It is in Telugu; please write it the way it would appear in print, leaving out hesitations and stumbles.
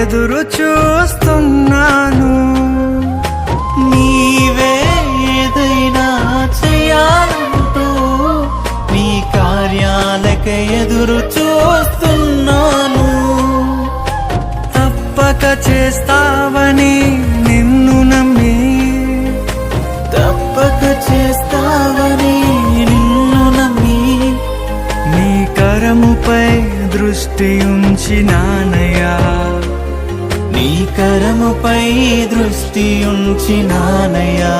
ఎదురు చూస్తున్నాను. నీవే ఏదైనా చేయాలంటూ నీ కార్యాలకై ఎదురు చూస్తున్నాను. తప్పక చేస్తావని నిన్ను నమ్మి, తప్పక చేస్తావని నిన్ను నమ్మి, నీ కరముపై దృష్టి ఉంచినానయ్యా, నీ కరముపై దృష్టి ఉంచినానయ్యా.